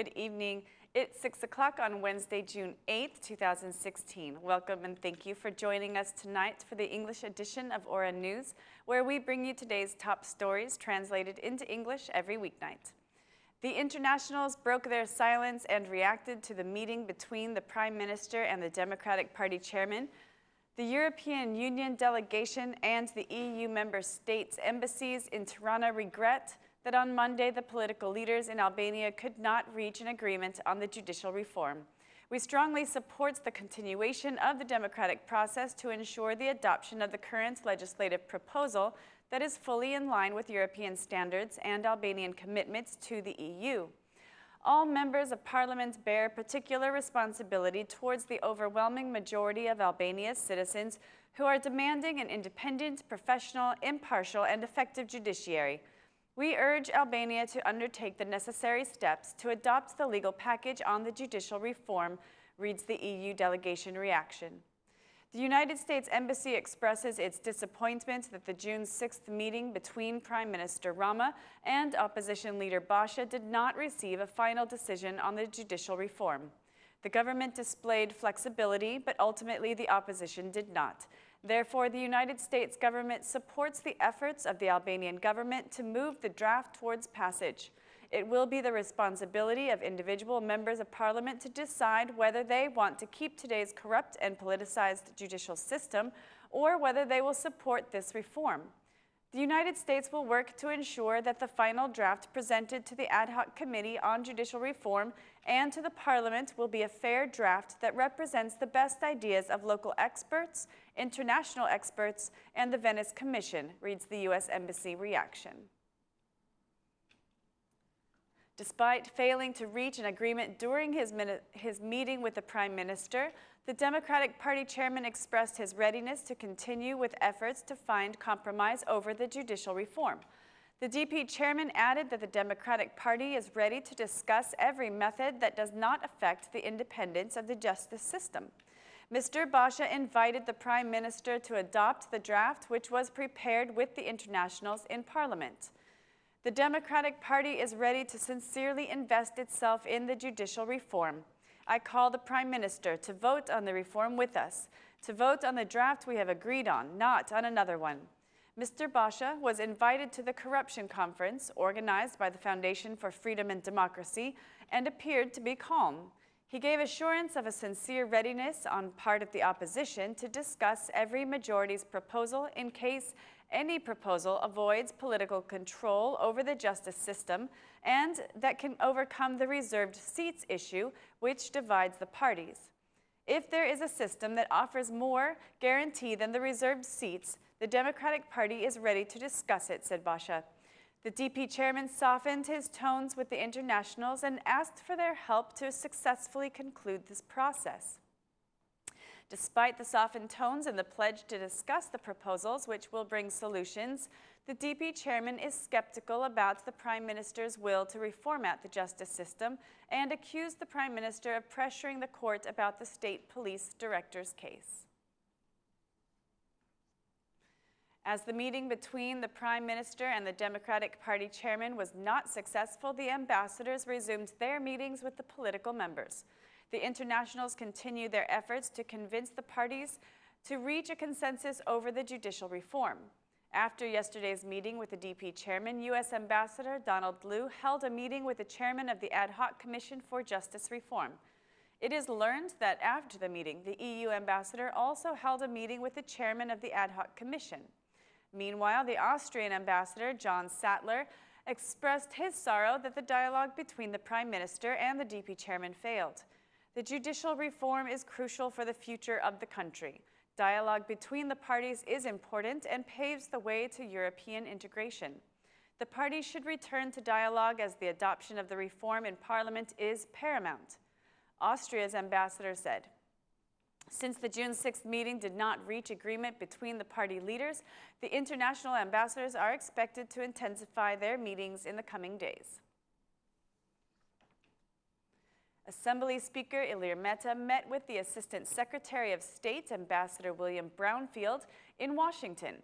Good evening. It's 6 o'clock on Wednesday, June 8th, 2016. Welcome and thank you for joining us tonight for the English edition of Aura News, where we bring you today's top stories translated into English every weeknight. The internationals broke their silence and reacted to the meeting between the Prime Minister and the Democratic Party chairman. The European Union delegation and the EU member states' embassies in Tirana regret that on Monday the political leaders in Albania could not reach an agreement on the judicial reform. We strongly support the continuation of the democratic process to ensure the adoption of the current legislative proposal that is fully in line with European standards and Albanian commitments to the EU. All members of parliament bear particular responsibility towards the overwhelming majority of Albania's citizens who are demanding an independent, professional, impartial, and effective judiciary. We urge Albania to undertake the necessary steps to adopt the legal package on the judicial reform, reads the EU delegation reaction. The United States Embassy expresses its disappointment that the June 6th meeting between Prime Minister Rama and opposition leader Basha did not receive a final decision on the judicial reform. The government displayed flexibility, but ultimately the opposition did not. Therefore, the United States government supports the efforts of the Albanian government to move the draft towards passage. It will be the responsibility of individual members of parliament to decide whether they want to keep today's corrupt and politicized judicial system or whether they will support this reform. The United States will work to ensure that the final draft presented to the Ad Hoc Committee on Judicial Reform and to the Parliament will be a fair draft that represents the best ideas of local experts, international experts, and the Venice Commission, reads the U.S. Embassy reaction. Despite failing to reach an agreement during his meeting with the Prime Minister, the Democratic Party chairman expressed his readiness to continue with efforts to find compromise over the judicial reform. The DP chairman added that the Democratic Party is ready to discuss every method that does not affect the independence of the justice system. Mr. Basha invited the Prime Minister to adopt the draft which was prepared with the internationals in Parliament. The Democratic Party is ready to sincerely invest itself in the judicial reform. I call the Prime Minister to vote on the reform with us, to vote on the draft we have agreed on, not on another one. Mr. Basha was invited to the corruption conference organized by the Foundation for Freedom and Democracy and appeared to be calm. He gave assurance of a sincere readiness on part of the opposition to discuss every majority's proposal in case any proposal avoids political control over the justice system and that can overcome the reserved seats issue, which divides the parties. If there is a system that offers more guarantee than the reserved seats, the Democratic Party is ready to discuss it, said Basha. The DP chairman softened his tones with the internationals and asked for their help to successfully conclude this process. Despite the softened tones and the pledge to discuss the proposals which will bring solutions, the DP chairman is skeptical about the Prime Minister's will to reformat the justice system and accused the Prime Minister of pressuring the court about the state police director's case. As the meeting between the Prime Minister and the Democratic Party chairman was not successful, the ambassadors resumed their meetings with the political members. The internationals continue their efforts to convince the parties to reach a consensus over the judicial reform. After yesterday's meeting with the DP chairman, U.S. Ambassador Donald Liu held a meeting with the chairman of the Ad Hoc Commission for Justice Reform. It is learned that after the meeting, the EU ambassador also held a meeting with the chairman of the Ad Hoc Commission. Meanwhile, the Austrian ambassador, John Sattler, expressed his sorrow that the dialogue between the Prime Minister and the DP chairman failed. The judicial reform is crucial for the future of the country. Dialogue between the parties is important and paves the way to European integration. The parties should return to dialogue as the adoption of the reform in Parliament is paramount. Austria's ambassador said, since the June 6th meeting did not reach agreement between the party leaders, the international ambassadors are expected to intensify their meetings in the coming days. Assembly Speaker Ilir Meta met with the Assistant Secretary of State, Ambassador William Brownfield, in Washington.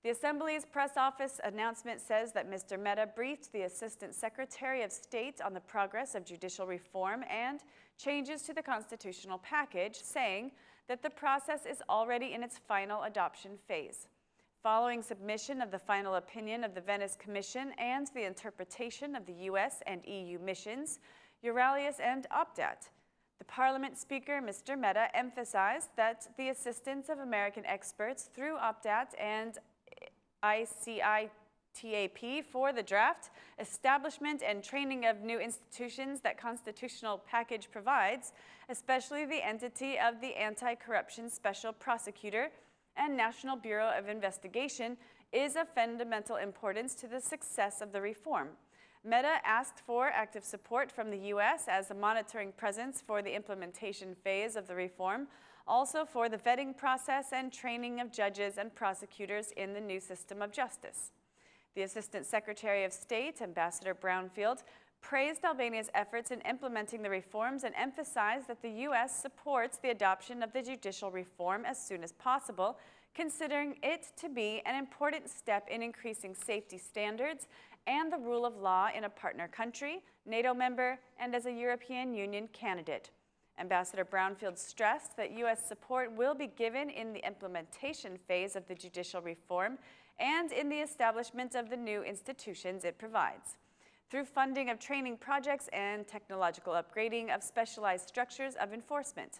The Assembly's press office announcement says that Mr. Mehta briefed the Assistant Secretary of State on the progress of judicial reform and changes to the constitutional package, saying that the process is already in its final adoption phase. Following submission of the final opinion of the Venice Commission and the interpretation of the U.S. and EU missions, Euralius and Opdat, the Parliament Speaker, Mr. Mehta, emphasized that the assistance of American experts through Opdat and ICITAP for the draft, establishment, and training of new institutions that constitutional package provides, especially the entity of the Anti-Corruption Special Prosecutor and National Bureau of Investigation, is of fundamental importance to the success of the reform. Mehta asked for active support from the U.S. as a monitoring presence for the implementation phase of the reform, also for the vetting process and training of judges and prosecutors in the new system of justice. The Assistant Secretary of State, Ambassador Brownfield, praised Albania's efforts in implementing the reforms and emphasized that the U.S. supports the adoption of the judicial reform as soon as possible, considering it to be an important step in increasing safety standards and the rule of law in a partner country, NATO member, and as a European Union candidate. Ambassador Brownfield stressed that U.S. support will be given in the implementation phase of the judicial reform and in the establishment of the new institutions it provides, through funding of training projects and technological upgrading of specialized structures of enforcement.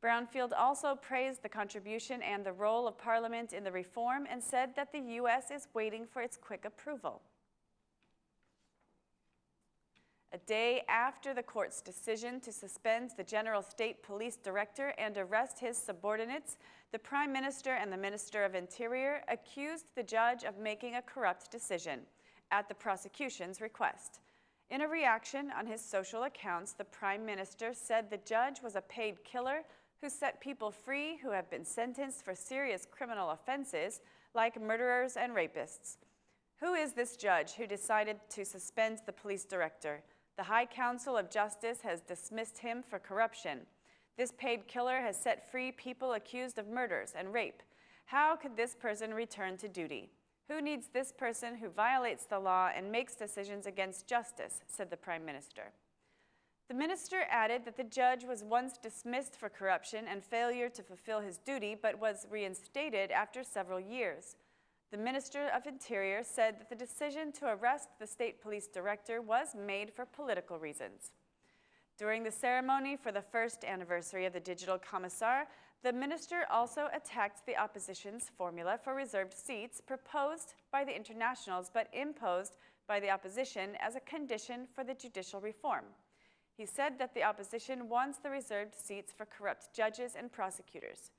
Brownfield also praised the contribution and the role of Parliament in the reform and said that the U.S. is waiting for its quick approval. A day after the court's decision to suspend the General State Police Director and arrest his subordinates, the Prime Minister and the Minister of Interior accused the judge of making a corrupt decision at the prosecution's request. In a reaction on his social accounts, the Prime Minister said the judge was a paid killer who set people free who have been sentenced for serious criminal offenses like murderers and rapists. Who is this judge who decided to suspend the police director? The High Council of Justice has dismissed him for corruption. This paid killer has set free people accused of murders and rape. How could this person return to duty? Who needs this person who violates the law and makes decisions against justice, said the Prime Minister. The minister added that the judge was once dismissed for corruption and failure to fulfill his duty, but was reinstated after several years. The Minister of Interior said that the decision to arrest the state police director was made for political reasons. During the ceremony for the first anniversary of the Digital Commissar, the minister also attacked the opposition's formula for reserved seats proposed by the internationals but imposed by the opposition as a condition for the judicial reform. He said that the opposition wants the reserved seats for corrupt judges and prosecutors.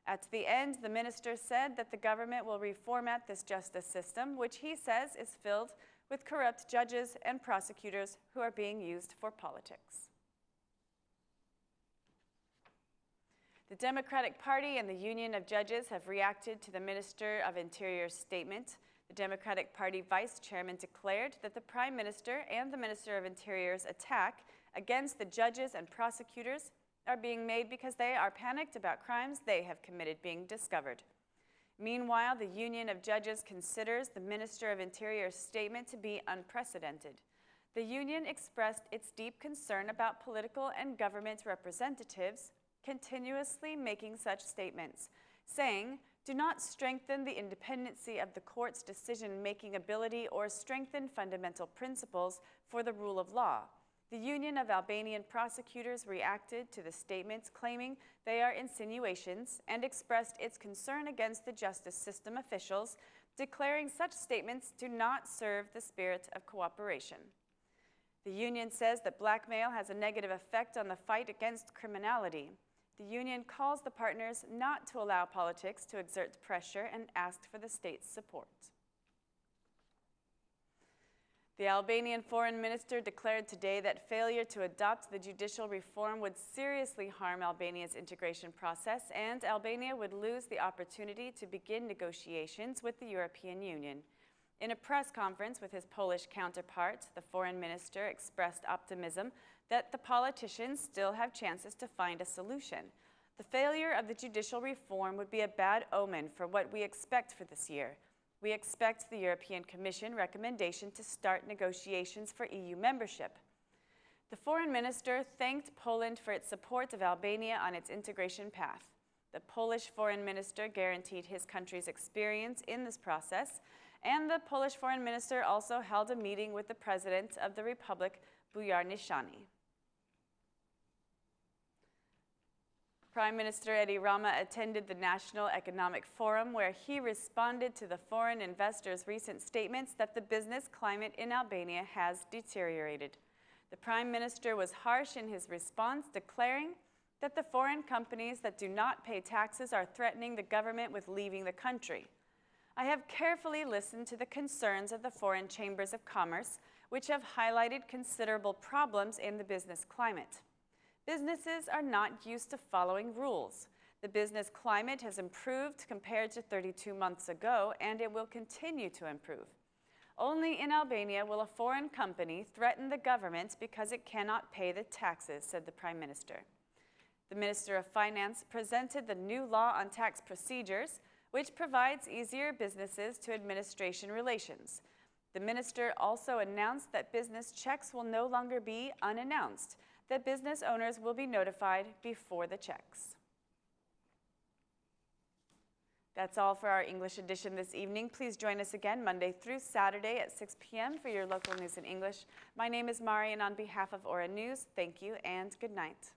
At the end, the minister said that the government will reformat this justice system, which he says is filled with corrupt judges and prosecutors who are being used for politics. The Democratic Party and the Union of Judges have reacted to the Minister of Interior's statement. The Democratic Party Vice Chairman declared that the Prime Minister and the Minister of Interior's attack against the judges and prosecutors are being made because they are panicked about crimes they have committed being discovered. Meanwhile, the Union of Judges considers the Minister of Interior's statement to be unprecedented. The union expressed its deep concern about political and government representatives continuously making such statements, saying, "Do not strengthen the independency of the court's decision-making ability or strengthen fundamental principles for the rule of law." The Union of Albanian Prosecutors reacted to the statements, claiming they are insinuations, and expressed its concern against the justice system officials, declaring such statements do not serve the spirit of cooperation. The union says that blackmail has a negative effect on the fight against criminality. The union calls the partners not to allow politics to exert pressure and asked for the state's support. The Albanian foreign minister declared today that failure to adopt the judicial reform would seriously harm Albania's integration process, and Albania would lose the opportunity to begin negotiations with the European Union. In a press conference with his Polish counterpart, the foreign minister expressed optimism that the politicians still have chances to find a solution. The failure of the judicial reform would be a bad omen for what we expect for this year. We expect the European Commission recommendation to start negotiations for EU membership. The foreign minister thanked Poland for its support of Albania on its integration path. The Polish foreign minister guaranteed his country's experience in this process, and the Polish foreign minister also held a meeting with the president of the Republic, Bujarnyszany. Prime Minister Edi Rama attended the National Economic Forum, where he responded to the foreign investors' recent statements that the business climate in Albania has deteriorated. The Prime Minister was harsh in his response, declaring that the foreign companies that do not pay taxes are threatening the government with leaving the country. I have carefully listened to the concerns of the foreign chambers of commerce, which have highlighted considerable problems in the business climate. Businesses are not used to following rules. The business climate has improved compared to 32 months ago, and it will continue to improve. Only in Albania will a foreign company threaten the government because it cannot pay the taxes, said the Prime Minister. The Minister of Finance presented the new law on tax procedures, which provides easier businesses to administration relations. The minister also announced that business checks will no longer be unannounced, that business owners will be notified before the checks. That's all for our English edition this evening. Please join us again Monday through Saturday at 6 p.m. for your local news in English. My name is Mari, and on behalf of Aura News, thank you and good night.